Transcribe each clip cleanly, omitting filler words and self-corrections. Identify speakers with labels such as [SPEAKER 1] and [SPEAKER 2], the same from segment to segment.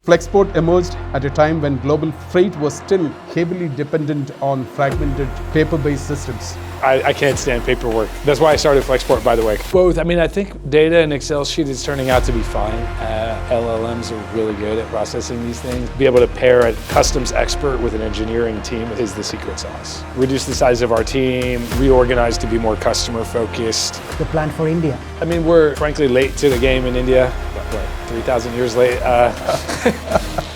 [SPEAKER 1] Flexport emerged at a time when global freight was still heavily dependent on fragmented paper-based systems.
[SPEAKER 2] I can't stand paperwork. That's why I started Flexport, by the way. Both. I mean, I think data and Excel sheet is turning out to be fine. LLMs are really good at processing these things. Be able to pair a customs expert with an engineering team is the secret sauce. Reduce the size of our team, reorganize to be more customer focused.
[SPEAKER 3] The plan for India?
[SPEAKER 2] I mean, we're frankly late to the game in India. What 3,000 years late?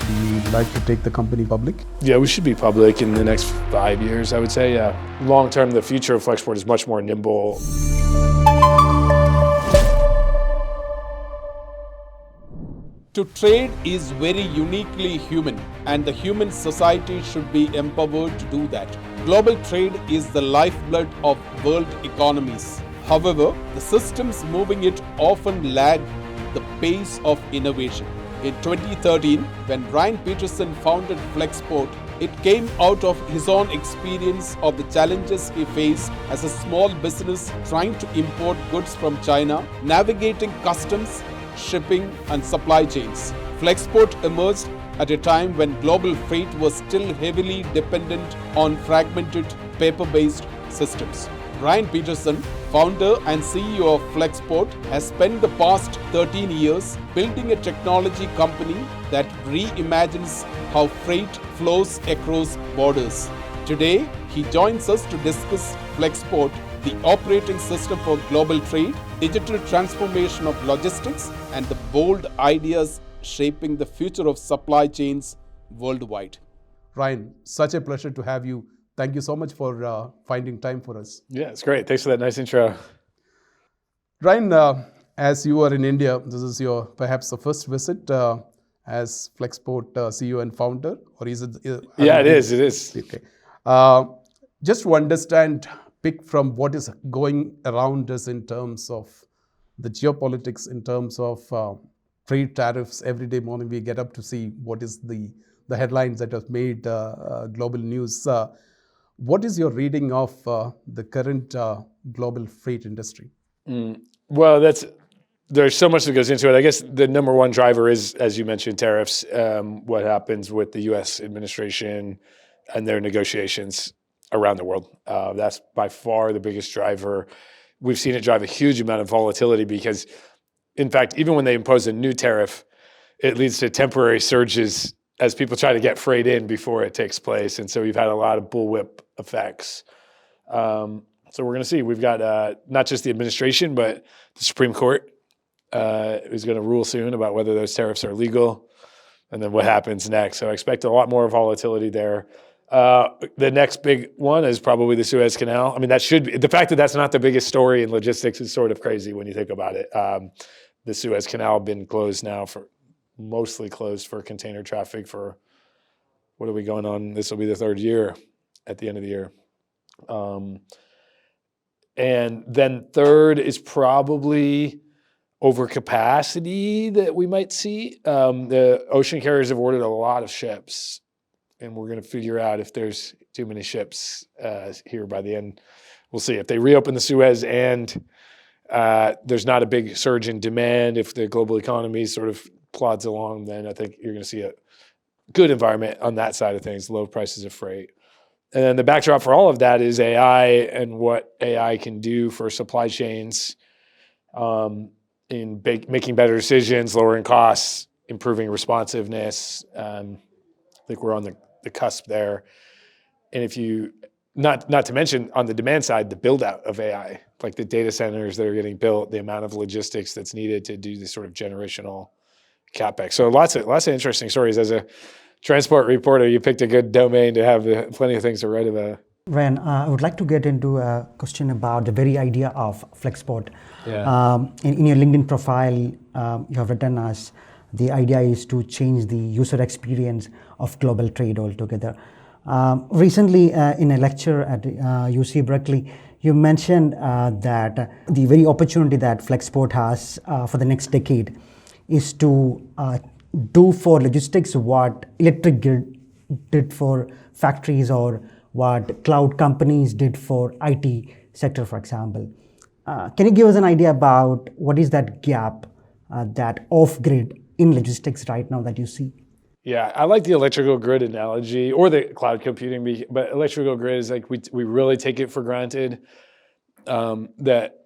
[SPEAKER 1] We'd like to take the company public.
[SPEAKER 2] Yeah, we should be public in the next 5 years, I would say, yeah. Long term, the future of Flexport is much more nimble.
[SPEAKER 1] To trade is very uniquely human, and the human society should be empowered to do that. Global trade is the lifeblood of world economies. However, the systems moving it often lag the pace of innovation. In 2013, when Ryan Petersen founded Flexport, it came out of his own experience of the challenges he faced as a small business trying to import goods from China, navigating customs, shipping, and supply chains. Flexport emerged at a time when global freight was still heavily dependent on fragmented paper-based systems. Ryan Petersen, founder and CEO of Flexport, has spent the past 13 years building a technology company that reimagines how freight flows across borders. Today, he joins us to discuss Flexport, the operating system for global trade, digital transformation of logistics, and the bold ideas shaping the future of supply chains worldwide. Ryan, such a pleasure to have you. Thank you so much for finding time for us.
[SPEAKER 2] Yeah, it's great. Thanks for that nice intro.
[SPEAKER 1] Ryan, as you are in India, this is your perhaps the first visit as Flexport CEO and founder, or is it?
[SPEAKER 2] Yeah, it is. It is.
[SPEAKER 1] Okay. Just to understand, pick from what is going around us in terms of the geopolitics, in terms of trade tariffs. Every day morning we get up to see what is the headlines that have made global news. What is your reading of the current global freight industry?
[SPEAKER 2] Well, there's so much that goes into it. I guess the number one driver is, as you mentioned, tariffs, what happens with the US administration and their negotiations around the world. That's by far the biggest driver. We've seen it drive a huge amount of volatility because, in fact, even when they impose a new tariff, it leads to temporary surges as people try to get freight in before it takes place. And so we've had a lot of bullwhip effects. So we're going to see. We've got not just the administration, but the Supreme Court is going to rule soon about whether those tariffs are legal and then what happens next. So I expect a lot more volatility there. The next big one is probably the Suez Canal. I mean, that should be, the fact that that's not the biggest story in logistics is sort of crazy when you think about it. The Suez Canal been closed now mostly closed for container traffic for, what are we going on? This will be the third year at the end of the year. And then third is probably overcapacity that we might see. The ocean carriers have ordered a lot of ships, and we're going to figure out if there's too many ships here by the end. We'll see. If they reopen the Suez and there's not a big surge in demand, if the global economy sort of plods along, then I think you're going to see a good environment on that side of things, low prices of freight. And then the backdrop for all of that is AI and what AI can do for supply chains in making better decisions, lowering costs, improving responsiveness. I think we're on the cusp there. And if you, not to mention on the demand side, the build out of AI, like the data centers that are getting built, the amount of logistics that's needed to do this sort of generational CapEx. So lots of interesting stories. As a transport reporter, you picked a good domain to have plenty of things to write about.
[SPEAKER 3] Ryan, I would like to get into a question about the very idea of Flexport.
[SPEAKER 2] Yeah.
[SPEAKER 3] In your LinkedIn profile, you have written as the idea is to change the user experience of global trade altogether. Recently, in a lecture at UC Berkeley, you mentioned that the very opportunity that Flexport has for the next decade is to do for logistics what electric grid did for factories or what cloud companies did for IT sector, for example. Can you give us an idea about what is that gap, that off-grid in logistics right now that you see?
[SPEAKER 2] Yeah, I like the electrical grid analogy or the cloud computing, but electrical grid is like we really take it for granted that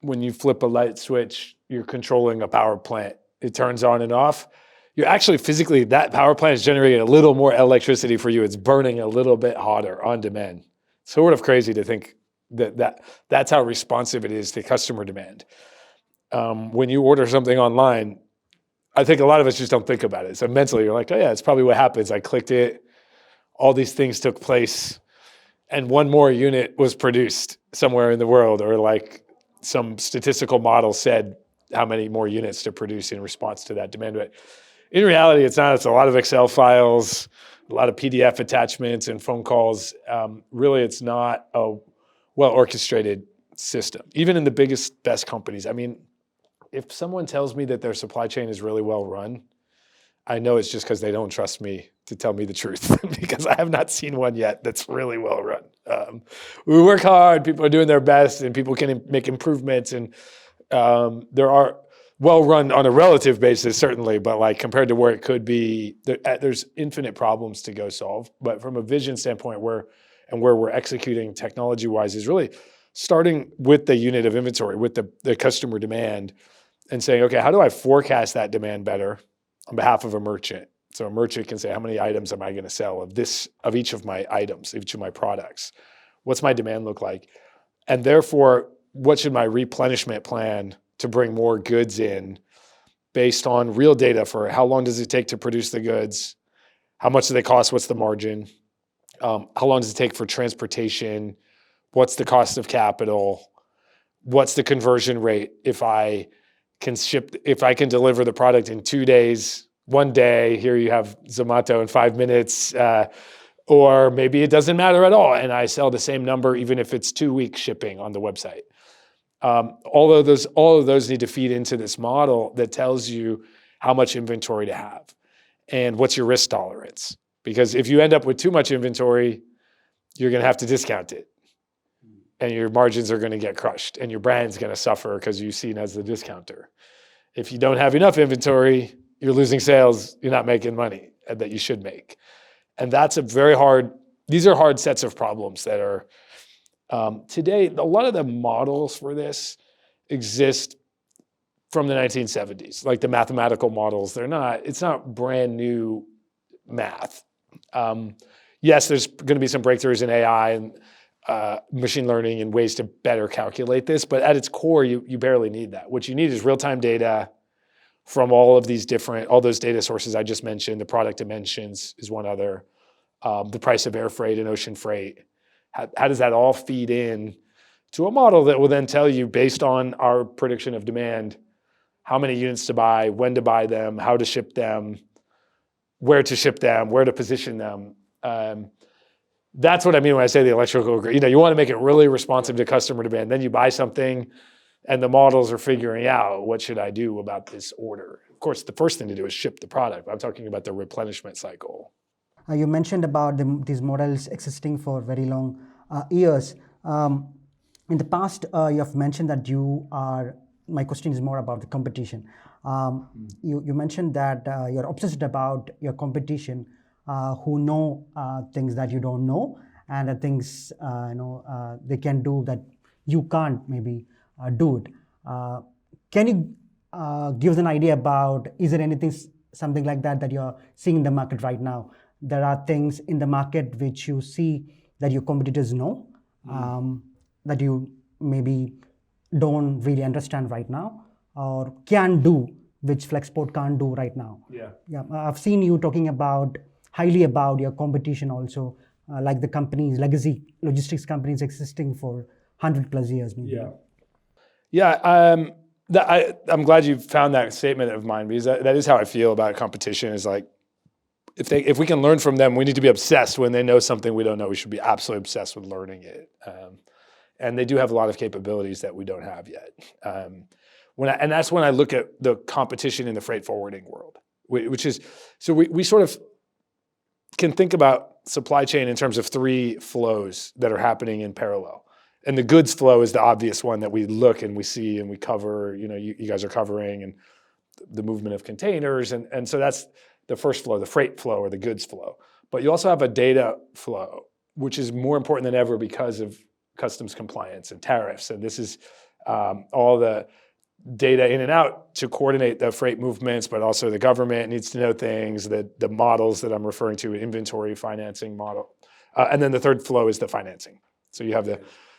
[SPEAKER 2] when you flip a light switch, you're controlling a power plant. It turns on and off. You're actually physically, that power plant is generating a little more electricity for you. It's burning a little bit hotter on demand. Sort of crazy to think that's how responsive it is to customer demand. When you order something online, I think a lot of us just don't think about it. So mentally, you're like, oh yeah, it's probably what happens. I clicked it, all these things took place, and one more unit was produced somewhere in the world, or like some statistical model said how many more units to produce in response to that demand. But in reality, it's not. It's a lot of Excel files, a lot of PDF attachments and phone calls. Really, it's not a well-orchestrated system. Even in the biggest, best companies. I mean, if someone tells me that their supply chain is really well run, I know it's just because they don't trust me to tell me the truth because I have not seen one yet that's really well run. We work hard, people are doing their best, and people can make improvements, and there are well run on a relative basis, certainly, but like compared to where it could be, there's infinite problems to go solve. But from a vision standpoint, where we're executing technology-wise is really starting with the unit of inventory, with the customer demand, and saying, okay, how do I forecast that demand better on behalf of a merchant? So a merchant can say, how many items am I going to sell of each of my items, each of my products? What's my demand look like? And therefore, what should my replenishment plan to bring more goods in based on real data for how long does it take to produce the goods? How much do they cost? What's the margin? How long does it take for transportation? What's the cost of capital? What's the conversion rate if I can deliver the product in 2 days, 1 day, here you have Zomato in 5 minutes, or maybe it doesn't matter at all and I sell the same number even if it's 2 weeks shipping on the website. All of those need to feed into this model that tells you how much inventory to have and what's your risk tolerance. Because if you end up with too much inventory, you're going to have to discount it. And your margins are going to get crushed and your brand's going to suffer because you're seen as the discounter. If you don't have enough inventory, you're losing sales, you're not making money that you should make. And that's these are hard sets of problems that are, today, a lot of the models for this exist from the 1970s, like the mathematical models. It's not brand new math. Yes, there's going to be some breakthroughs in AI and machine learning and ways to better calculate this, but at its core, you barely need that. What you need is real-time data from all those data sources I just mentioned. The product dimensions is one other. The price of air freight and ocean freight. How does that all feed in to a model that will then tell you, based on our prediction of demand, how many units to buy, when to buy them, how to ship them, where to position them. That's what I mean when I say the electrical grid. You want to make it really responsive to customer demand. Then you buy something and the models are figuring out, what should I do about this order? Of course, the first thing to do is ship the product. I'm talking about the replenishment cycle.
[SPEAKER 3] You mentioned about these models existing for very long years. In the past, you have mentioned that my question is more about the competition. You mentioned that you're obsessed about your competition who know things that you don't know, and the things they can do that you can't maybe do it. Can you give us an idea about, is there something like that you're seeing in the market right now? There are things in the market which you see that your competitors know, that you maybe don't really understand right now, or can do, which Flexport can't do right now. Yeah. I've seen you talking highly about your competition also, like the companies, legacy logistics companies existing for 100+ years maybe.
[SPEAKER 2] Yeah. I'm glad you found that statement of mine, because that is how I feel about competition. Is like, if we can learn from them, we need to be obsessed. When they know something we don't know, we should be absolutely obsessed with learning it. And they do have a lot of capabilities that we don't have yet. And that's when I look at the competition in the freight forwarding world, which is, so we sort of can think about supply chain in terms of 3 flows that are happening in parallel. And the goods flow is the obvious one that we look and we see and we cover, you guys are covering, and the movement of containers. And so the first flow, the freight flow or the goods flow. But you also have a data flow, which is more important than ever because of customs compliance and tariffs. And this is all the data in and out to coordinate the freight movements, but also the government needs to know things, the models that I'm referring to, inventory financing model. And then the third flow is the financing. So you have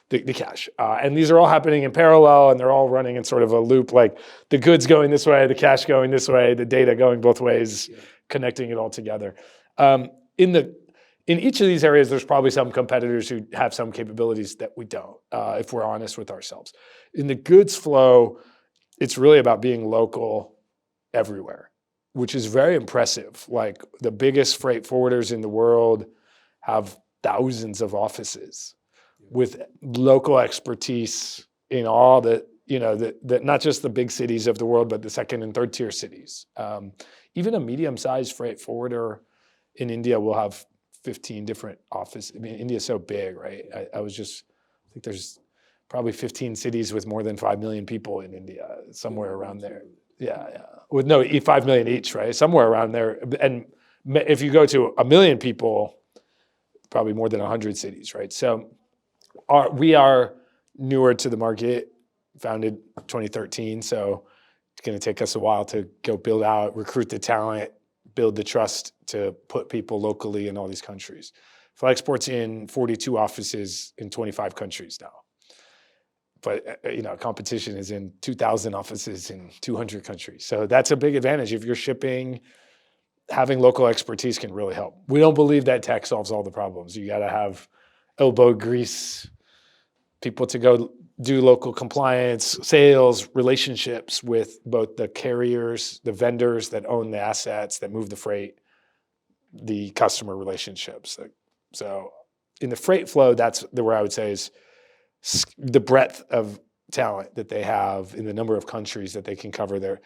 [SPEAKER 2] the cash. And these are all happening in parallel, and they're all running in sort of a loop, like the goods going this way, the cash going this way, the data going both ways, connecting it all together. In each of these areas, there's probably some competitors who have some capabilities that we don't, if we're honest with ourselves. In the goods flow, it's really about being local everywhere, which is very impressive. Like the biggest freight forwarders in the world have thousands of offices with local expertise in all the not just the big cities of the world, but the second and third tier cities. Even a medium-sized freight forwarder in India will have 15 different offices. I mean, India is so big, right? I think there's probably 15 cities with more than 5 million people in India, somewhere around there. Yeah. With 5 million each, right? Somewhere around there. And if you go to 1 million people, probably more than 100 cities, right? So we are newer to the market, founded 2013. So it's going to take us a while to go build out, recruit the talent, build the trust to put people locally in all these countries. Flexport's in 42 offices in 25 countries now. But competition is in 2,000 offices in 200 countries. So that's a big advantage. If you're shipping, having local expertise can really help. We don't believe that tech solves all the problems. You got to have elbow grease, people to go do local compliance, sales, relationships with both the carriers, the vendors that own the assets, that move the freight, the customer relationships. So in the freight flow, that's where I would say is the breadth of talent that they have in the number of countries that they can cover. Their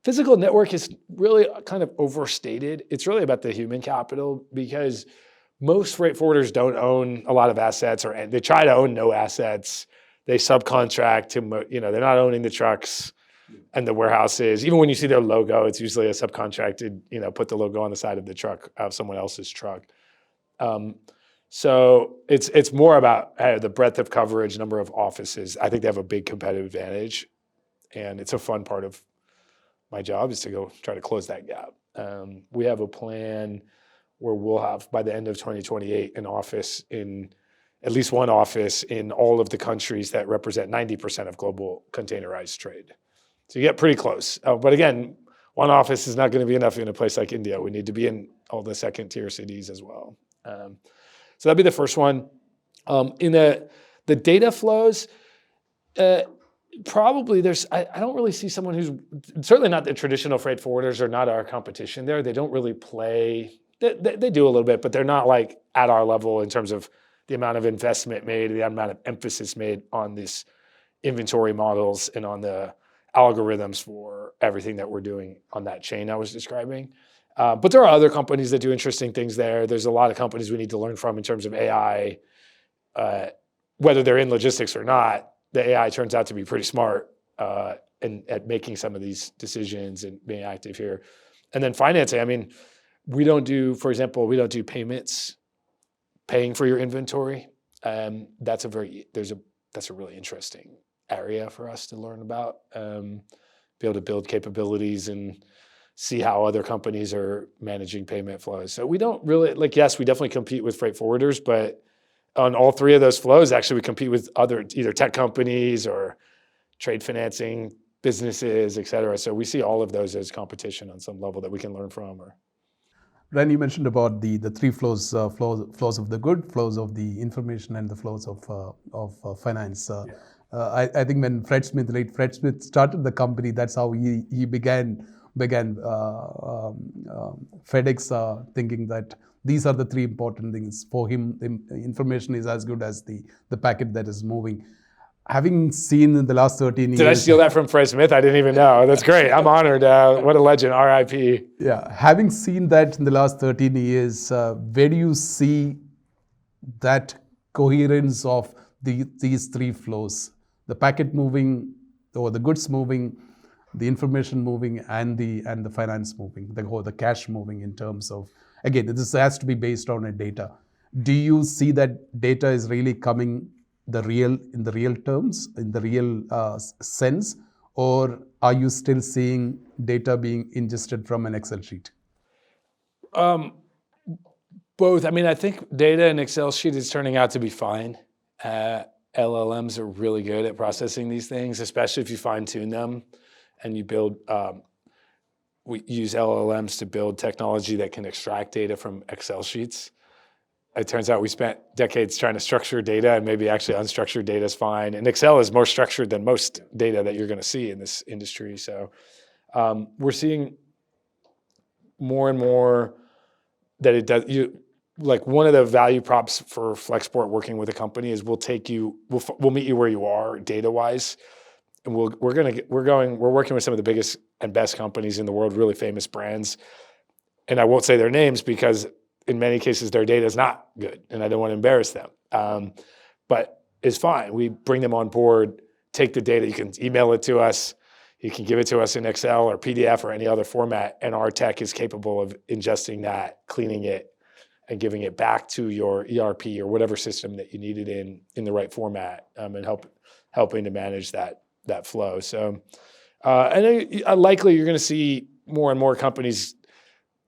[SPEAKER 2] physical network is really kind of overstated. It's really about the human capital, because most freight forwarders don't own a lot of assets, or they try to own no assets. They subcontract to, they're not owning the trucks and the warehouses. Even when you see their logo, it's usually a subcontracted, put the logo on the side of the truck of someone else's truck. So it's more about the breadth of coverage, number of offices. I think they have a big competitive advantage, and it's a fun part of my job is to go try to close that gap. We have a plan where we'll have, by the end of 2028, at least one office in all of the countries that represent 90% of global containerized trade. So you get pretty close. But again, one office is not going to be enough in a place like India. We need to be in all the second tier cities as well. So that'd be the first one. In the data flows, probably I don't really see someone who's, certainly not the traditional freight forwarders are not our competition there. They don't really play, they do a little bit, but they're not like at our level in terms of the amount of investment made, the amount of emphasis made on these inventory models and on the algorithms for everything that we're doing on that chain I was describing. But there are other companies that do interesting things there. There's a lot of companies we need to learn from in terms of AI. Whether they're in logistics or not, the AI turns out to be pretty smart at making some of these decisions and being active here. And then financing, I mean, for example, we don't do payments, paying for your inventory. That's a really interesting area for us to learn about, be able to build capabilities and see how other companies are managing payment flows. So we don't really, yes, we definitely compete with freight forwarders, but on all three of those flows, actually we compete with other either tech companies or trade financing businesses, et cetera. So we see all of those as competition on some level that we can learn from.
[SPEAKER 1] Ryan, you mentioned about the three flows of the good, flows of the information, and the flows of finance. I think when Fred Smith started the company, that's how he began FedEx, thinking that these are the three important things for him. Information is as good as the packet that is moving. Having seen in the last 13 years...
[SPEAKER 2] Did I steal that from Fred Smith? I didn't even know. That's great. I'm honored. What a legend. RIP.
[SPEAKER 1] Yeah. Having seen that in the last 13 years, where do you see that coherence of these three flows? The packet moving, or the goods moving, the information moving and the finance moving, the cash moving in terms of, again, this has to be based on a data. Do you see that data is really coming in the real terms, in the real sense, or are you still seeing data being ingested from an Excel sheet?
[SPEAKER 2] Both. I mean, I think data in Excel sheet is turning out to be fine. LLMs are really good at processing these things, especially if you fine tune them and you build, we use LLMs to build technology that can extract data from Excel sheets. It turns out we spent decades trying to structure data, and maybe actually unstructured data is fine. And Excel is more structured than most data that you're going to see in this industry. So we're seeing more and more that it does. Like one of the value props for Flexport working with a company is we'll meet you where you are data wise, and we're working with some of the biggest and best companies in the world, really famous brands, and I won't say their names because in many cases their data is not good, and I don't want to embarrass them. But it's fine. We bring them on board, take the data. You can email it to us. You can give it to us in Excel or PDF or any other format, and our tech is capable of ingesting that, cleaning it, and giving it back to your ERP or whatever system that you need it in the right format, and helping to manage that flow. So, and likely you're going to see more and more companies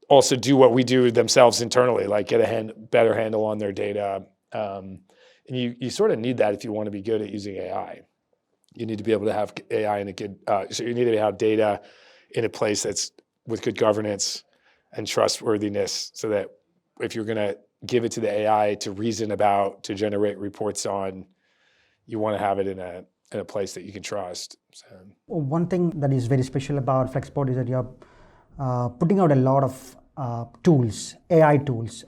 [SPEAKER 2] also do what we do themselves internally, like get a better handle on their data. And you sort of need that if you want to be good at using AI. You need to be able to have AI in a good, so you need to have data in a place that's with good governance and trustworthiness, so that if you're going to give it to the AI to reason about, to generate reports on, you want to have it in a place that you can trust. So.
[SPEAKER 3] One thing that is very special about Flexport is that you're putting out a lot of tools, AI tools.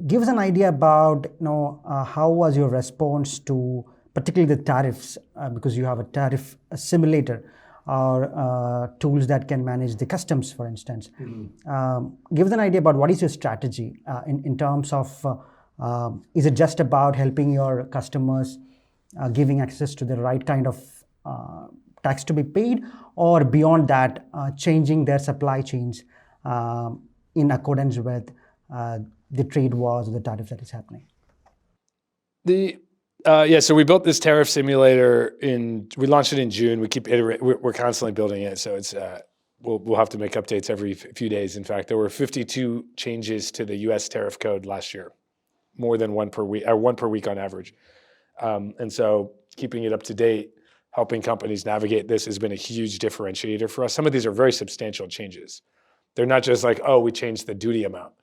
[SPEAKER 3] Give us an idea about how was your response to particularly the tariffs, because you have a tariff simulator, or tools that can manage the customs, for instance. Mm-hmm. Give us an idea about what is your strategy in terms of, is it just about helping your customers, giving access to the right kind of tax to be paid, or beyond that, changing their supply chains in accordance with the trade wars or the tariffs that is happening?
[SPEAKER 2] So we built this tariff simulator we launched it in June. We keep iterating. We're constantly building it. So it's, we'll have to make updates every few days. In fact, there were 52 changes to the US tariff code last year, more than one per week on average. And so keeping it up to date, helping companies navigate this has been a huge differentiator for us. Some of these are very substantial changes. They're not just like, oh, we changed the duty amount.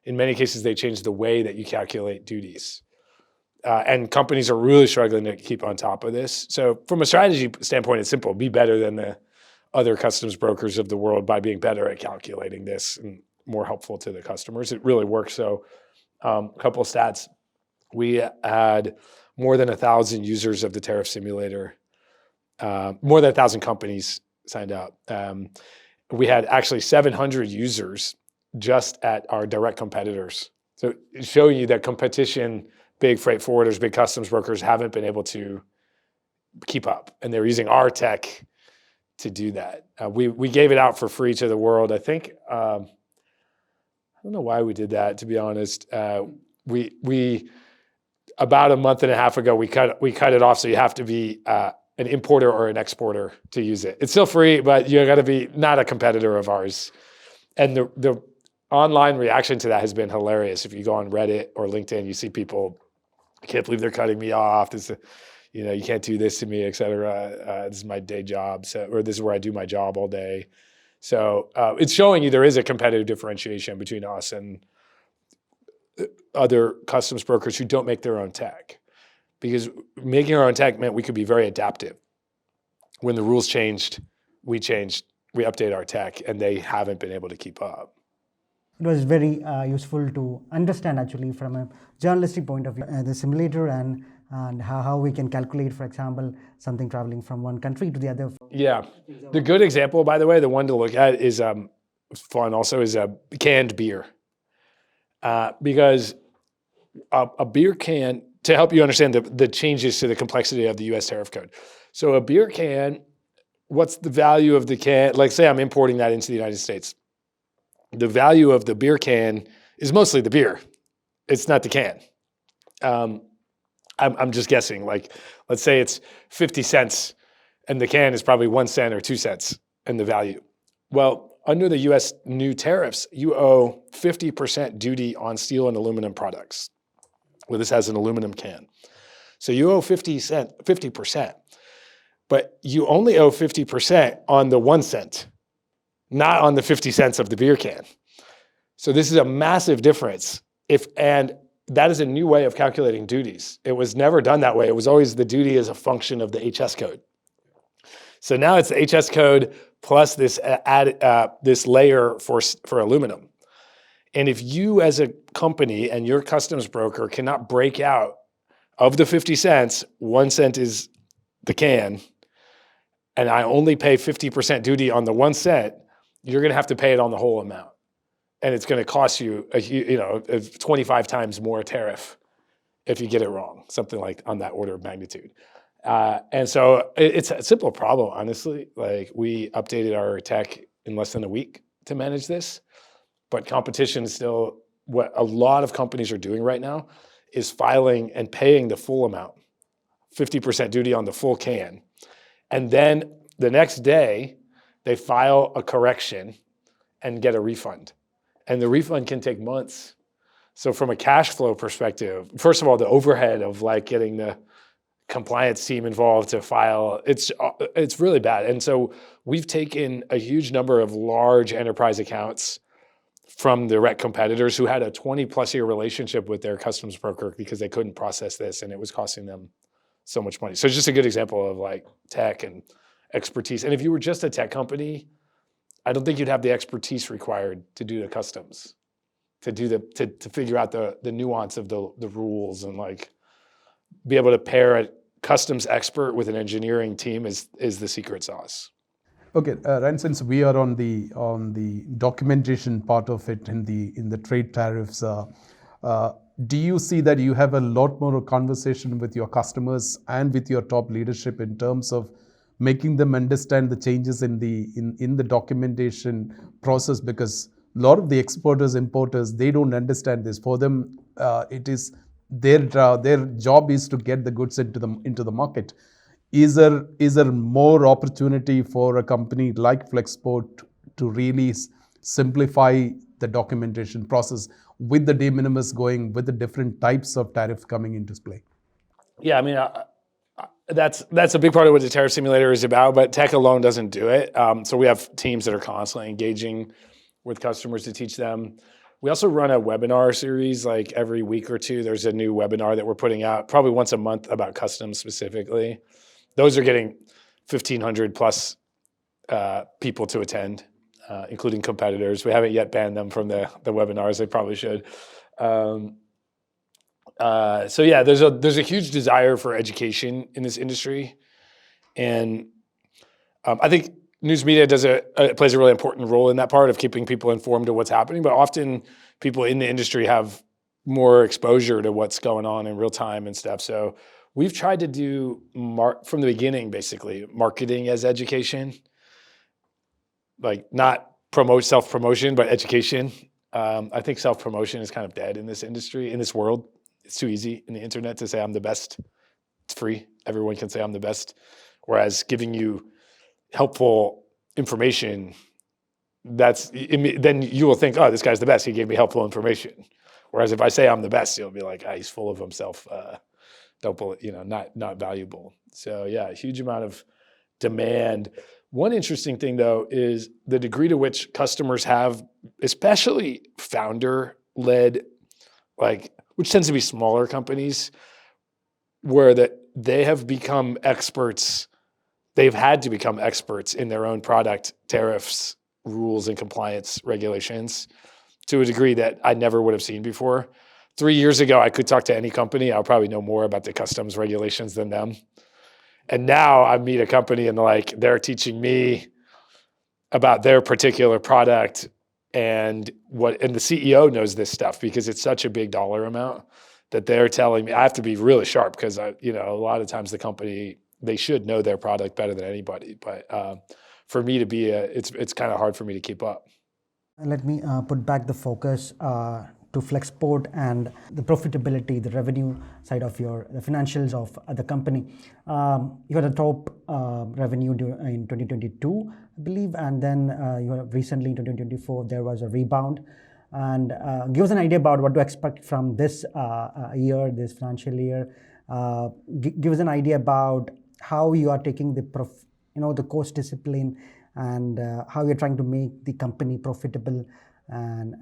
[SPEAKER 2] In many cases, they changed the way that you calculate duties. And companies are really struggling to keep on top of this. So from a strategy standpoint, it's simple. Be better than the other customs brokers of the world by being better at calculating this and more helpful to the customers. It really works. So a couple of stats. We had more than 1,000 users of the tariff simulator. More than 1,000 companies signed up. We had actually 700 users just at our direct competitors. So showing you that competition, big freight forwarders, big customs brokers haven't been able to keep up, and they're using our tech to do that. We gave it out for free to the world. I think I don't know why we did that, to be honest. We about a month and a half ago we cut it off, so you have to be an importer or an exporter to use it. It's still free, but you got to be not a competitor of ours. And the online reaction to that has been hilarious. If you go on Reddit or LinkedIn, you see people, I can't believe they're cutting me off. This, you can't do this to me, et cetera. This is my day job, or this is where I do my job all day. So it's showing you there is a competitive differentiation between us and other customs brokers who don't make their own tech. Because making our own tech meant we could be very adaptive. When the rules changed, we update our tech, and they haven't been able to keep up.
[SPEAKER 3] It was very useful to understand, actually, from a journalistic point of view, the simulator and how we can calculate, for example, something traveling from one country to the other.
[SPEAKER 2] Yeah. The good example, by the way, the one to look at is fun also, is canned beer. Because a beer can, to help you understand the changes to the complexity of the US tariff code. So a beer can what's the value of the can? Like say I'm importing that into the United States. The value of the beer can is mostly the beer. It's not the can. I'm just guessing. Like, let's say it's 50 cents and the can is probably 1 cent or 2 cents in the value. Well, under the US new tariffs, you owe 50% duty on steel and aluminum products. Well, this has an aluminum can. So you owe 50%, but you only owe 50% on the 1 cent, not on the 50 cents of the beer can. So this is a massive difference. And that is a new way of calculating duties. It was never done that way. It was always the duty as a function of the HS code. So now it's the HS code plus this this layer for aluminum. And if you as a company and your customs broker cannot break out of the 50 cents, 1 cent is the can, and I only pay 50% duty on the 1 cent, you're going to have to pay it on the whole amount. And it's going to cost you, 25 times more tariff if you get it wrong, something like on that order of magnitude. And so it's a simple problem, honestly. Like we updated our tech in less than a week to manage this, but competition is still what a lot of companies are doing right now is filing and paying the full amount, 50% duty on the full can. And then the next day they file a correction and get a refund. And the refund can take months. So from a cash flow perspective, first of all, the overhead of like getting the compliance team involved to file, it's really bad. And so we've taken a huge number of large enterprise accounts from direct competitors who had a 20 plus year relationship with their customs broker because they couldn't process this and it was costing them so much money. So it's just a good example of like tech and expertise. And if you were just a tech company, I don't think you'd have the expertise required to do the customs, to figure out the nuance of the rules and like be able to pair a customs expert with an engineering team is the secret sauce.
[SPEAKER 1] Okay, Ryan, since we are on the documentation part of it in the trade tariffs, do you see that you have a lot more conversation with your customers and with your top leadership in terms of making them understand the changes in the documentation process? Because a lot of the exporters, importers, they don't understand this. For them, it is their job is to get the goods into the market. Is there more opportunity for a company like Flexport to really simplify the documentation process with the de minimis going, with the different types of tariff coming into play?
[SPEAKER 2] Yeah, I mean, that's a big part of what the tariff simulator is about, but tech alone doesn't do it. So we have teams that are constantly engaging with customers to teach them. We also run a webinar series like every week or two. There's a new webinar that we're putting out probably once a month about customs specifically. Those are getting 1,500 plus people to attend, including competitors. We haven't yet banned them from the webinars. They probably should. So yeah, there's a huge desire for education in this industry, and I think news media plays a really important role in that part of keeping people informed of what's happening. But often people in the industry have more exposure to what's going on in real time and stuff. So we've tried to do from the beginning, basically marketing as education, like not self-promotion, but education. I think self-promotion is kind of dead in this industry, in this world. It's too easy in the internet to say I'm the best. It's free. Everyone can say I'm the best. Whereas giving you helpful information, then you will think, oh, this guy's the best. He gave me helpful information. Whereas if I say I'm the best, you'll be like, he's full of himself. Not valuable. So yeah, a huge amount of demand. One interesting thing though is the degree to which customers have, especially founder-led, which tends to be smaller companies, where that they have become experts. They've had to become experts in their own product tariffs, rules, and compliance regulations to a degree that I never would have seen before. 3 years ago, I could talk to any company. I'll probably know more about the customs regulations than them. And now I meet a company and they're teaching me about their particular product and the CEO knows this stuff because it's such a big dollar amount that they're telling me. I have to be really sharp because a lot of times the company they should know their product better than anybody. But for me to be it's kind of hard for me to keep up.
[SPEAKER 3] Let me put back the focus to Flexport and the profitability, the revenue side of the financials of the company. You had a top revenue in 2022, I believe, and then recently in 2024 there was a rebound. And give us an idea about what to expect from this year, this financial year. Give us an idea about how you are taking the cost discipline and how you're trying to make the company profitable, and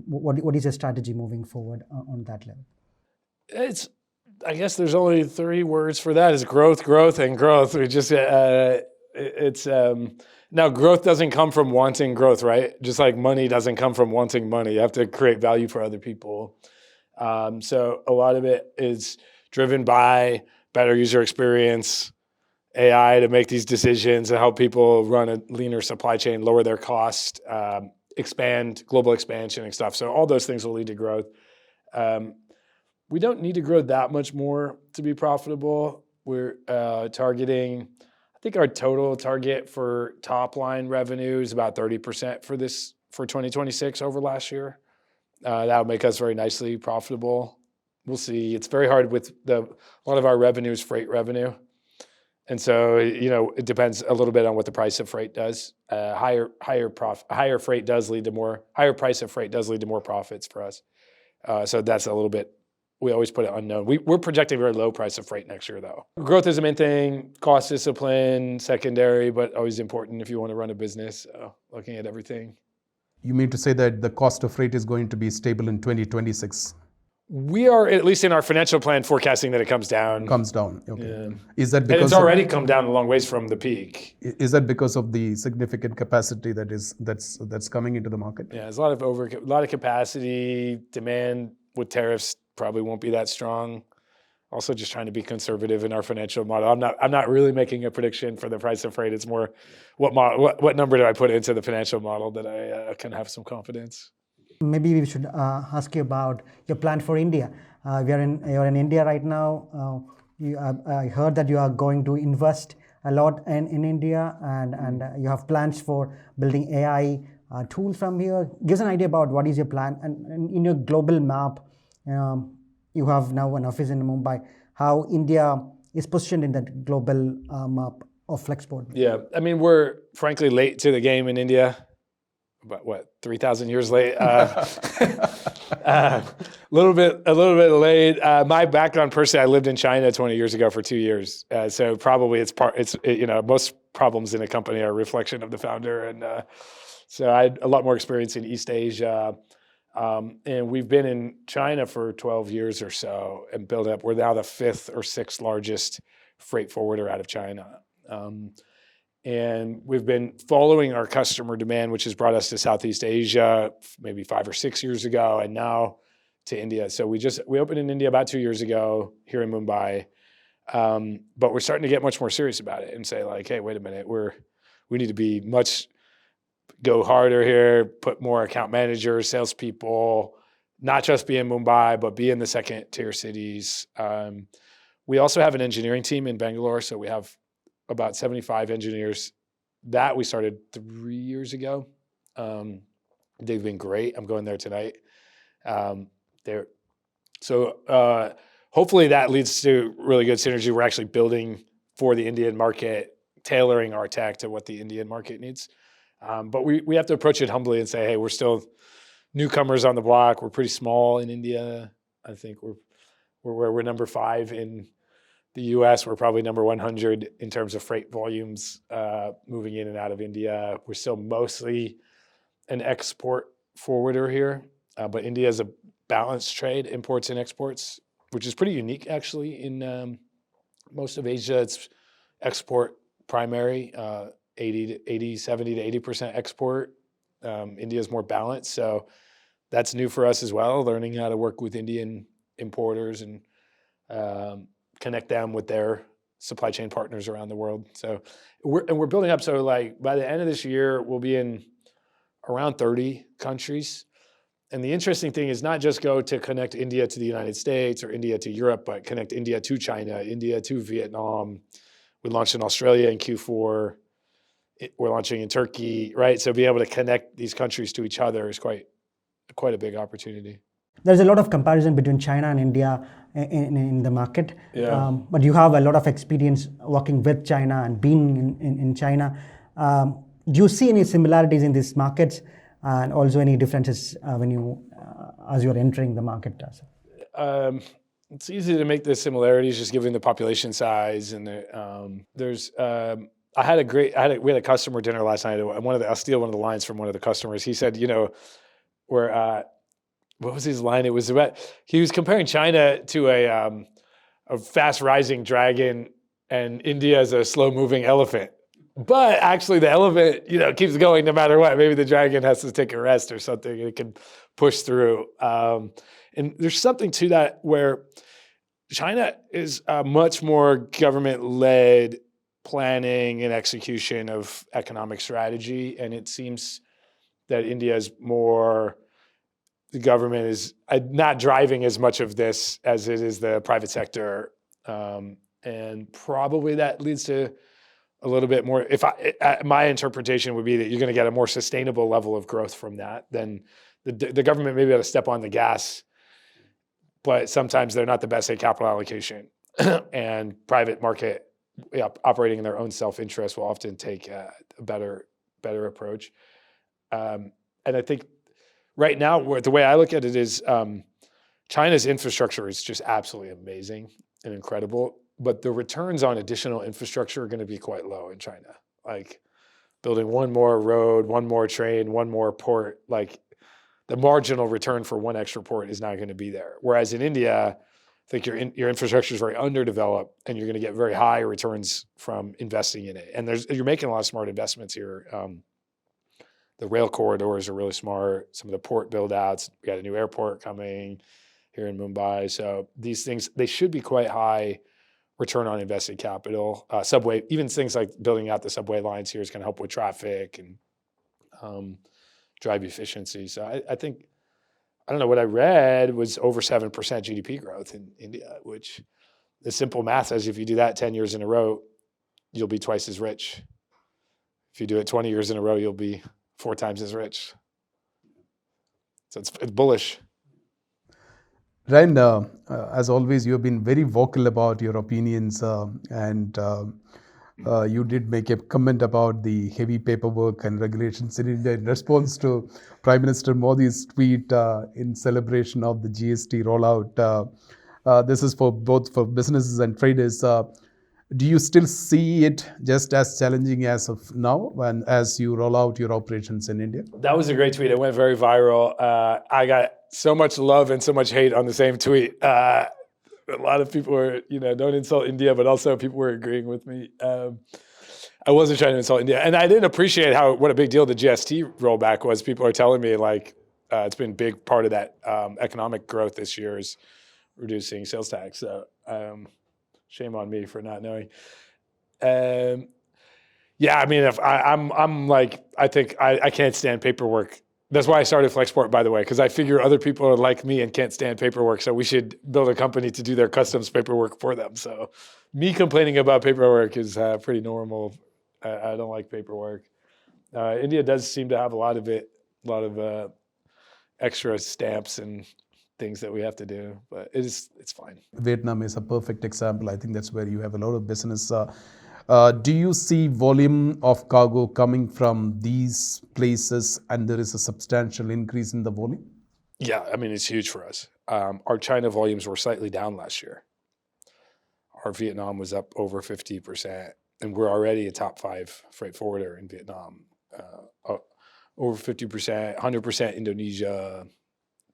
[SPEAKER 3] what is your strategy moving forward on that level?
[SPEAKER 2] I guess there's only 3 words for that: is growth, growth, and growth. We just now growth doesn't come from wanting growth, right? Just like money doesn't come from wanting money. You have to create value for other people. So a lot of it is driven by better user experience, AI to make these decisions and help people run a leaner supply chain, lower their cost, expand, global expansion and stuff. So all those things will lead to growth. We don't need to grow that much more to be profitable. We're targeting, I think our total target for top line revenue is about 30% for 2026 over last year. That would make us very nicely profitable. We'll see. It's very hard with a lot of our revenue is freight revenue. And so, it depends a little bit on what the price of freight does. Higher freight does lead to higher price of freight does lead to more profits for us. So that's a little bit, we always put it unknown. We're projecting a very low price of freight next year though. Growth is the main thing, cost discipline, secondary, but always important if you want to run a business, looking at everything.
[SPEAKER 1] You mean to say that the cost of freight is going to be stable in 2026?
[SPEAKER 2] We are, at least in our financial plan, forecasting that it comes down.
[SPEAKER 1] Comes down, okay.
[SPEAKER 2] Yeah.
[SPEAKER 1] Is that because
[SPEAKER 2] and it's already come down a long ways from the peak.
[SPEAKER 1] Is that because of the significant capacity that's coming into the market?
[SPEAKER 2] Yeah, there's a lot of capacity. Demand with tariffs probably won't be that strong. Also, just trying to be conservative in our financial model. I'm not really making a prediction for the price of freight. It's more what number do I put into the financial model that I can have some confidence.
[SPEAKER 3] Maybe we should ask you about your plan for India. You're in India right now. I heard that you are going to invest a lot in India, and you have plans for building AI tools from here. Give us an idea about what is your plan, and in your global map, you have now an office in Mumbai. How India is positioned in that global map of Flexport?
[SPEAKER 2] Yeah, I mean, we're frankly late to the game in India. About 3,000 years late. A little bit late. My background personally, I lived in China 20 years ago for 2 years. So probably most problems in a company are a reflection of the founder. And so I had a lot more experience in East Asia. And we've been in China for 12 years or so and built up. We're now the 5th or 6th largest freight forwarder out of China. And we've been following our customer demand, which has brought us to Southeast Asia maybe 5 or 6 years ago, and now to India. So we opened in India about 2 years ago here in Mumbai, but we're starting to get much more serious about it and say like, hey, wait a minute, we need to go harder here, put more account managers, salespeople, not just be in Mumbai, but be in the second tier cities. We also have an engineering team in Bangalore, so we have about 75 engineers that we started 3 years ago. They've been great. I'm going there tonight. Hopefully that leads to really good synergy. We're actually building for the Indian market, tailoring our tech to what the Indian market needs. But we have to approach it humbly and say, hey, we're still newcomers on the block. We're pretty small in India. I think we're number 5 in the US. We're probably number 100 in terms of freight volumes moving in and out of India. We're still mostly an export forwarder here, but India is a balanced trade, imports and exports, which is pretty unique actually in most of Asia. It's export primary, 70 to 80% export. India is more balanced. So that's new for us as well, learning how to work with Indian importers and connect them with their supply chain partners around the world. So we're building up. So like by the end of this year, we'll be in around 30 countries. And the interesting thing is not just go to connect India to the United States or India to Europe, but connect India to China, India to Vietnam, We launched in Australia in Q4. We're launching in Turkey, right? So being able to connect these countries to each other is quite a big opportunity.
[SPEAKER 3] There's a lot of comparison between China and India in the market.
[SPEAKER 2] Yeah.
[SPEAKER 3] But you have a lot of experience working with China and being in China. Do you see any similarities in these markets and also any differences as you're entering the market?
[SPEAKER 2] It's easy to make the similarities just given the population size and we had a customer dinner last night. I'll steal one of the lines from one of the customers. He said, what was his line? It was about, he was comparing China to a fast rising dragon and India as a slow moving elephant. But actually the elephant, keeps going no matter what. Maybe the dragon has to take a rest or something and it can push through. And there's something to that where China is a much more government-led planning and execution of economic strategy. And it seems that India is more, the government is not driving as much of this as it is the private sector. And probably that leads to a little bit more, my interpretation would be that you're going to get a more sustainable level of growth from that than the government maybe ought to step on the gas, but sometimes they're not the best at capital allocation. And private market operating in their own self-interest will often take a better approach. And I think right now, the way I look at it is China's infrastructure is just absolutely amazing and incredible, but the returns on additional infrastructure are going to be quite low in China. Like building one more road, one more train, one more port, like the marginal return for one extra port is not going to be there. Whereas in India, I think your infrastructure is very underdeveloped and you're going to get very high returns from investing in it. And you're making a lot of smart investments here. The rail corridors are really smart. Some of the port build outs, we got a new airport coming here in Mumbai. So these things, they should be quite high return on invested capital. Subway, even things like building out the subway lines here is going to help with traffic and drive efficiency. So I think, I don't know, what I read was over 7% GDP growth in India, which the simple math says if you do that 10 years in a row, you'll be twice as rich. If you do it 20 years in a row, you'll be 4 times as rich. So it's bullish.
[SPEAKER 4] Ryan, as always, you have been very vocal about your opinions and you did make a comment about the heavy paperwork and regulations in India in response to Prime Minister Modi's tweet in celebration of the GST rollout. This is for both for businesses and traders. Do you still see it just as challenging as of now and as you roll out your operations in India?
[SPEAKER 2] That was a great tweet. It went very viral. I got so much love and so much hate on the same tweet. A lot of people were, don't insult India, but also people were agreeing with me. I wasn't trying to insult India. And I didn't appreciate what a big deal the GST rollback was. People are telling me it's been a big part of that economic growth this year is reducing sales tax. So shame on me for not knowing. Yeah, I mean, if I think I can't stand paperwork. That's why I started Flexport, by the way, because I figure other people are like me and can't stand paperwork. So we should build a company to do their customs paperwork for them. So me complaining about paperwork is pretty normal. I don't like paperwork. India does seem to have a lot of extra stamps and things that we have to do, but it's fine.
[SPEAKER 4] Vietnam is a perfect example. I think that's where you have a lot of business. Do you see volume of cargo coming from these places and there is a substantial increase in the volume?
[SPEAKER 2] Yeah, I mean, it's huge for us. Our China volumes were slightly down last year. Our Vietnam was up over 50%, and we're already a top 5 freight forwarder in Vietnam. Over 50%, 100% Indonesia,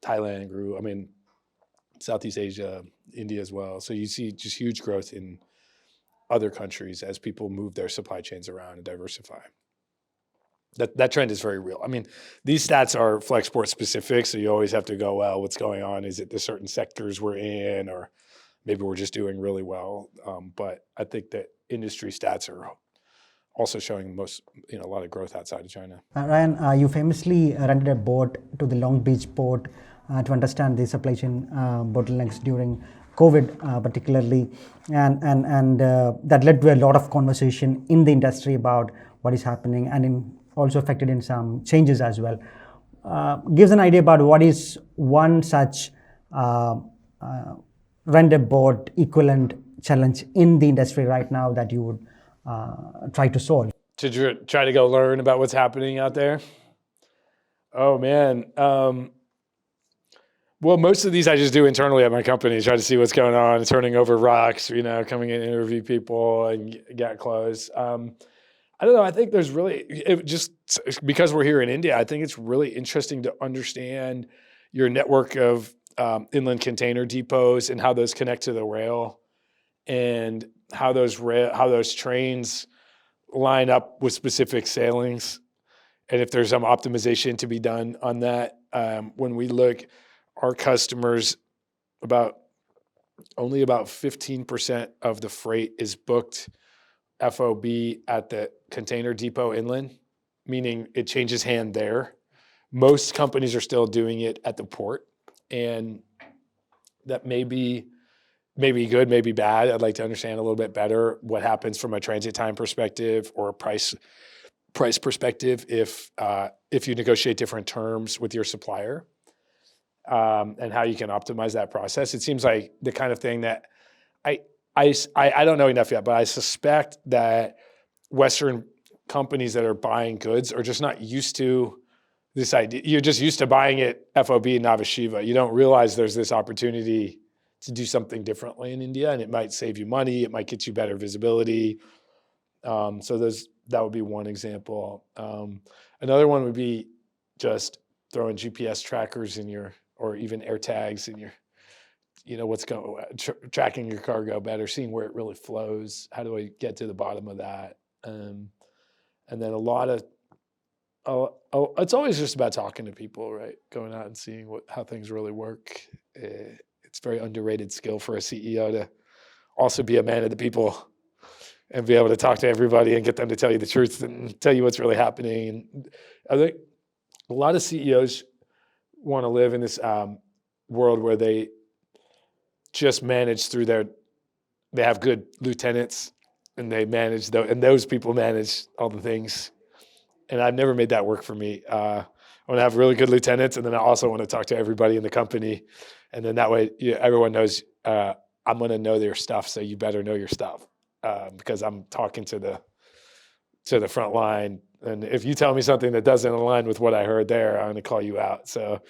[SPEAKER 2] Thailand grew. I mean, Southeast Asia, India as well. So you see just huge growth in other countries as people move their supply chains around and diversify. That trend is very real. I mean, these stats are Flexport specific, so you always have to go, well, what's going on? Is it the certain sectors we're in, or maybe we're just doing really well? But I think that industry stats are also showing a lot of growth outside of China.
[SPEAKER 3] Ryan, you famously rented a boat to the Long Beach port to understand the supply chain bottlenecks during COVID particularly, and that led to a lot of conversation in the industry about what is happening, and also affected in some changes as well. Gives an idea about what is one such render board equivalent challenge in the industry right now that you would try to solve.
[SPEAKER 2] To try to go learn about what's happening out there? Oh, man. Well, most of these I just do internally at my company, try to see what's going on, turning over rocks, coming in and interview people and get close. I don't know. I think there's just because we're here in India, I think it's really interesting to understand your network of inland container depots and how those connect to the rail, and how those trains line up with specific sailings, and if there's some optimization to be done on that. When we look, our customers, only about 15% of the freight is booked FOB at the container depot inland, meaning it changes hand there. Most companies are still doing it at the port, and that may be good, maybe bad. I'd like to understand a little bit better what happens from a transit time perspective or a price perspective if you negotiate different terms with your supplier, and how you can optimize that process. It seems like the kind of thing that I don't know enough yet, but I suspect that Western companies that are buying goods are just not used to this idea. You're just used to buying it FOB Nava Shiva. You don't realize there's this opportunity to do something differently in India, and it might save you money. It might get you better visibility. That would be one example. Another one would be just throwing GPS trackers or even air tags in tracking your cargo better, seeing where it really flows. How do I get to the bottom of that? And then it's always just about talking to people, right? Going out and seeing how things really work. It's a very underrated skill for a CEO to also be a man of the people and be able to talk to everybody and get them to tell you the truth and tell you what's really happening. And I think a lot of CEOs want to live in this world where they just manage through they have good lieutenants and they manage and those people manage all the things. And I've never made that work for me. I want to have really good lieutenants, and then I also want to talk to everybody in the company. And then that way everyone knows I'm going to know their stuff, so you better know your stuff, because I'm talking to the front line. And if you tell me something that doesn't align with what I heard there, I'm going to call you out. So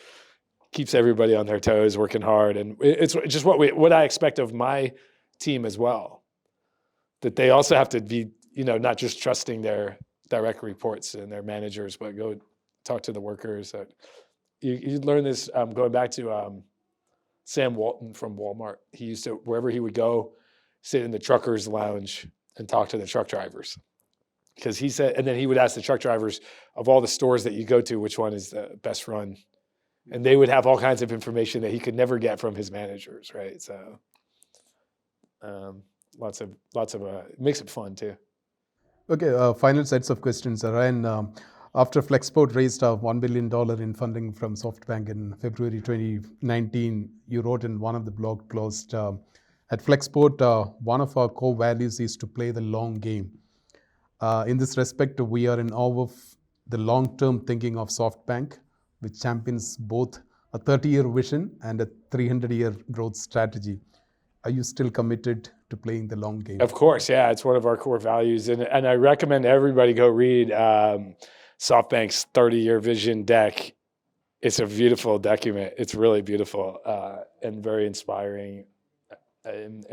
[SPEAKER 2] keeps everybody on their toes, working hard. And it's just what I expect of my team as well, that they also have to be, not just trusting their direct reports and their managers, but go talk to the workers. You learn this going back to Sam Walton from Walmart. He used to, wherever he would go, sit in the truckers' lounge and talk to the truck drivers. Because he said, and then he would ask the truck drivers, of all the stores that you go to, which one is the best run? And they would have all kinds of information that he could never get from his managers, right? So lots of it makes it fun too.
[SPEAKER 4] Okay, final sets of questions. Ryan, after Flexport raised $1 billion in funding from SoftBank in February 2019, you wrote in one of the blog posts, at Flexport, one of our core values is to play the long game. In this respect, we are in awe of the long-term thinking of SoftBank, which champions both a 30-year vision and a 300-year growth strategy. Are you still committed to playing the long game?
[SPEAKER 2] Of course, yeah. It's one of our core values. And I recommend everybody go read SoftBank's 30-year vision deck. It's a beautiful document. It's really beautiful and very inspiring. And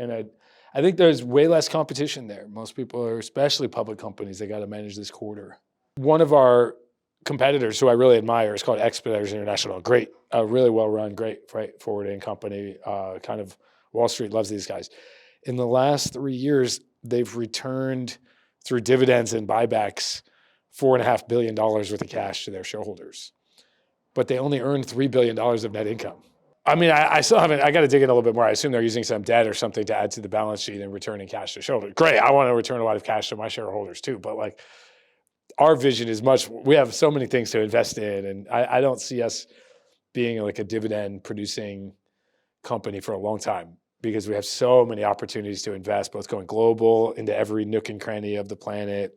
[SPEAKER 2] I think there's way less competition there. Most people are, especially public companies, they got to manage this quarter. One of our competitors who I really admire is called Expeditors International. Great, really well-run, great freight forwarding company. Kind of Wall Street loves these guys. In the last 3 years, they've returned through dividends and buybacks $4.5 billion worth of cash to their shareholders. But they only earned $3 billion of net income. I mean, I still haven't, I got to dig in a little bit more. I assume they're using some debt or something to add to the balance sheet and returning cash to shareholders. Great, I want to return a lot of cash to my shareholders too. But like, our vision is we have so many things to invest in. And I don't see us being like a dividend producing company for a long time. because we have so many opportunities to invest, both going global into every nook and cranny of the planet,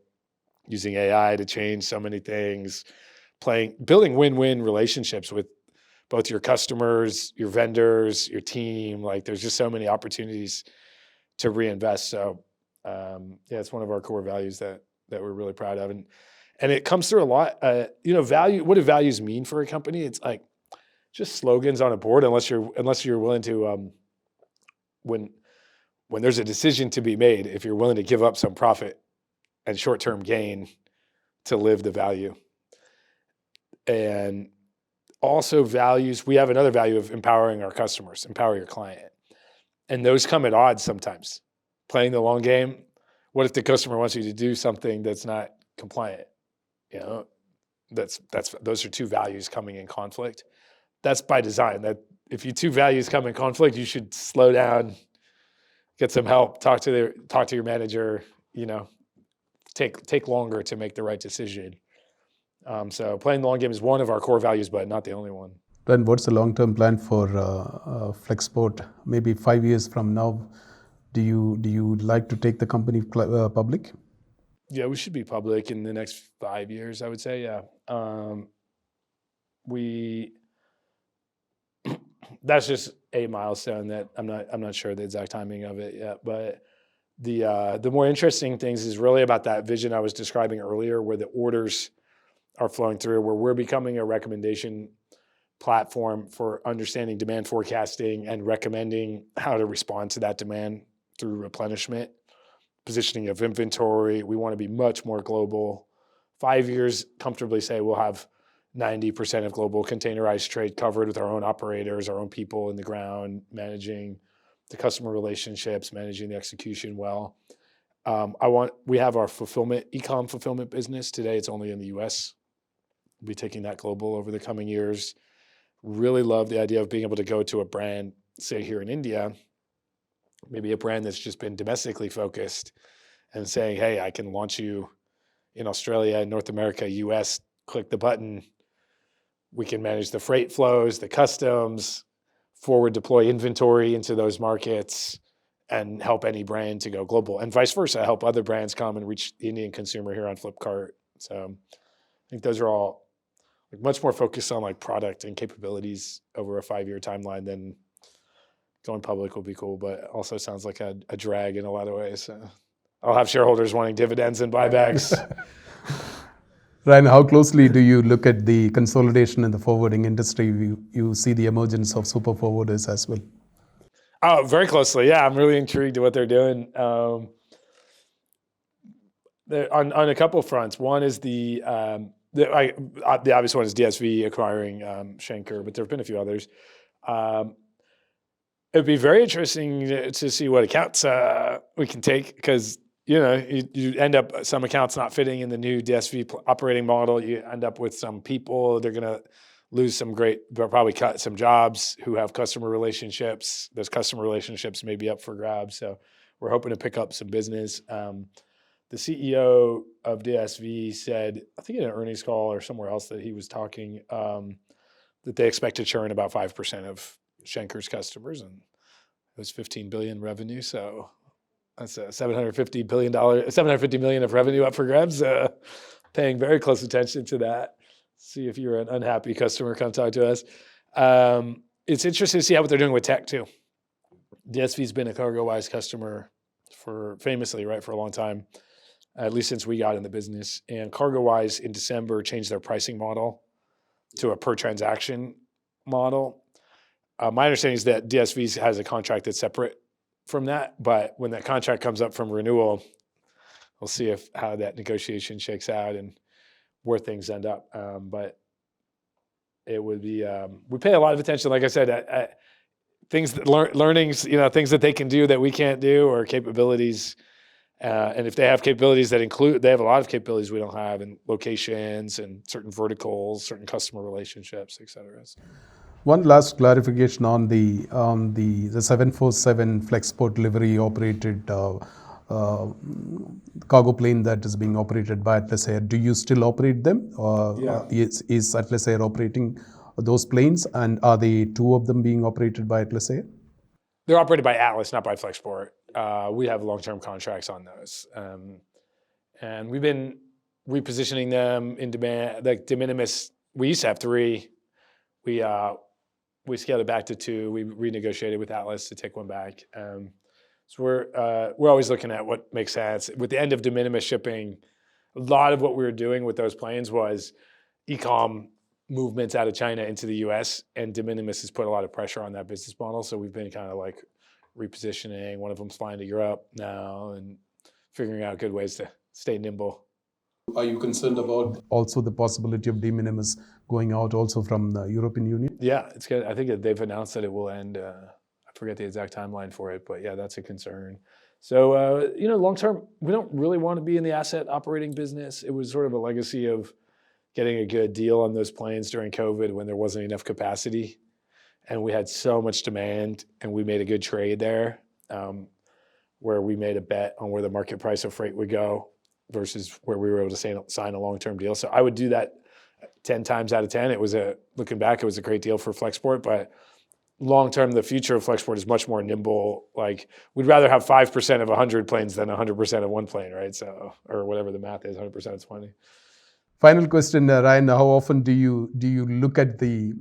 [SPEAKER 2] using AI to change so many things, building win-win relationships with both your customers, your vendors, your team. Like there's just so many opportunities to reinvest. So it's one of our core values that we're really proud of. And it comes through a lot. Value. What do values mean for a company? It's like just slogans on a board, unless you're willing to, when there's a decision to be made, if you're willing to give up some profit and short-term gain to live the value. And also values, we have another value of empowering our customers, empower your client. And those come at odds sometimes. Playing the long game. What if the customer wants you to do something that's not compliant? Those are two values coming in conflict. That's by design. That if you two values come in conflict, you should slow down, get some help, talk to your manager, take longer to make the right decision. So playing the long game is one of our core values, but not the only one.
[SPEAKER 4] Then what's the long-term plan for Flexport? Maybe 5 years from now, do you like to take the company public?
[SPEAKER 2] Yeah, we should be public in the next 5 years, I would say. Yeah, that's just a milestone that I'm not sure the exact timing of it yet. But the more interesting things is really about that vision I was describing earlier, where the orders are flowing through, where we're becoming a recommendation platform for understanding demand forecasting and recommending how to respond to that demand through replenishment, positioning of inventory. We want to be much more global. 5 years, comfortably say we'll have 90% of global containerized trade covered with our own operators, our own people in the ground, managing the customer relationships, managing the execution well. We have our e-com fulfillment business. Today, it's only in the US. We'll be taking that global over the coming years. Really love the idea of being able to go to a brand, say here in India, maybe a brand that's just been domestically focused, and saying, hey, I can launch you in Australia, North America, US, click the button. We can manage the freight flows, the customs, forward deploy inventory into those markets, and help any brand to go global, and vice versa, help other brands come and reach the Indian consumer here on Flipkart. So I think those are all much more focused on like product and capabilities over a 5-year timeline than going public will be cool, but also sounds like a drag in a lot of ways. So I'll have shareholders wanting dividends and buybacks.
[SPEAKER 4] Ryan, how closely do you look at the consolidation in the forwarding industry? You see the emergence of super forwarders as well.
[SPEAKER 2] Oh, very closely. Yeah, I'm really intrigued to what they're doing. On a couple of fronts. One is the obvious one is DSV acquiring Schenker, but there have been a few others. It'd be very interesting to see what accounts we can take, because you end up some accounts not fitting in the new DSV operating model. You end up with some people, they're going to lose they'll probably cut some jobs who have customer relationships. Those customer relationships may be up for grabs. So we're hoping to pick up some business. The CEO of DSV said, I think in an earnings call or somewhere else that he was talking, that they expect to churn about 5% of Schenker's customers, and it was $15 billion revenue. So that's a $750 million of revenue up for grabs. Paying very close attention to that. See if you're an unhappy customer, come talk to us. It's interesting to see what they're doing with tech too. DSV's been a CargoWise customer famously for a long time, at least since we got in the business. And CargoWise in December changed their pricing model to a per transaction model. My understanding is that DSV has a contract that's separate from that, but when that contract comes up from renewal, we'll see how that negotiation shakes out and where things end up. But it would be, we pay a lot of attention, like I said, at things that learnings, things that they can do that we can't do, or capabilities. And if they have capabilities they have a lot of capabilities we don't have, in locations and certain verticals, certain customer relationships, et cetera.
[SPEAKER 4] One last clarification on the 747 Flexport delivery operated cargo plane that is being operated by Atlas Air. Do you still operate them?
[SPEAKER 2] Yeah.
[SPEAKER 4] Is Atlas Air operating those planes, and are the two of them being operated by Atlas Air?
[SPEAKER 2] They're operated by Atlas, not by Flexport. We have long-term contracts on those. And we've been repositioning them in demand, like de minimis. We used to have 3. We scaled it back to 2. We renegotiated with Atlas to take 1 back. So we're always looking at what makes sense. With the end of de minimis shipping, a lot of what we were doing with those planes was e-com movements out of China into the US, and de minimis has put a lot of pressure on that business model. So we've been kind of like repositioning. One of them's flying to Europe now and figuring out good ways to stay nimble.
[SPEAKER 4] Are you concerned about also the possibility of de minimis going out also from the European Union?
[SPEAKER 2] Yeah, it's good. I think that they've announced that it will end. I forget the exact timeline for it, but yeah, that's a concern. So, long term, we don't really want to be in the asset operating business. It was sort of a legacy of getting a good deal on those planes during COVID when there wasn't enough capacity. And we had so much demand, and we made a good trade there where we made a bet on where the market price of freight would go versus where we were able to sign a long-term deal. So I would do that 10 times out of 10. Looking back, it was a great deal for Flexport, but long-term, the future of Flexport is much more nimble. Like, we'd rather have 5% of 100 planes than 100% of one plane, right? So, or whatever the math is, 100% of 20.
[SPEAKER 4] Final question, Ryan, how often do you look at the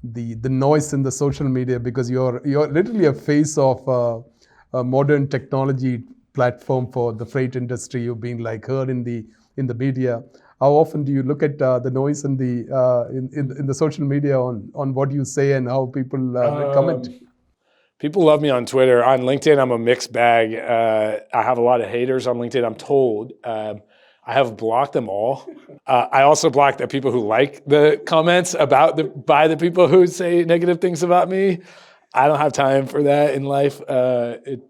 [SPEAKER 4] noise in the social media, because you're literally a face of a modern technology platform for the freight industry? You've been like heard in the media. How often do you look at the noise in the social media on what you say and how people comment?
[SPEAKER 2] People love me on Twitter. On LinkedIn, I'm a mixed bag. I have a lot of haters on LinkedIn, I'm told. I have blocked them all. I also blocked the people who like the comments by the people who say negative things about me. I don't have time for that in life.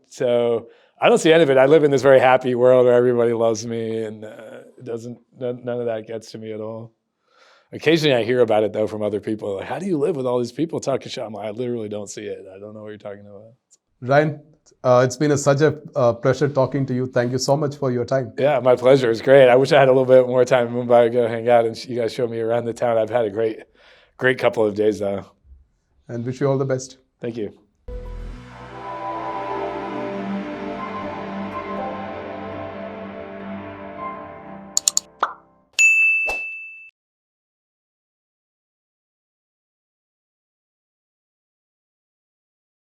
[SPEAKER 2] So I don't see any of it. I live in this very happy world where everybody loves me, and none of that gets to me at all. Occasionally I hear about it though from other people. Like, how do you live with all these people talking shit? I'm like, I literally don't see it. I don't know what you're talking about.
[SPEAKER 4] Ryan, it's been such a pleasure talking to you. Thank you so much for your time.
[SPEAKER 2] Yeah, my pleasure. It's great. I wish I had a little bit more time in Mumbai to go hang out and you guys show me around the town. I've had a great couple of days though.
[SPEAKER 4] And wish you all the best.
[SPEAKER 2] Thank you.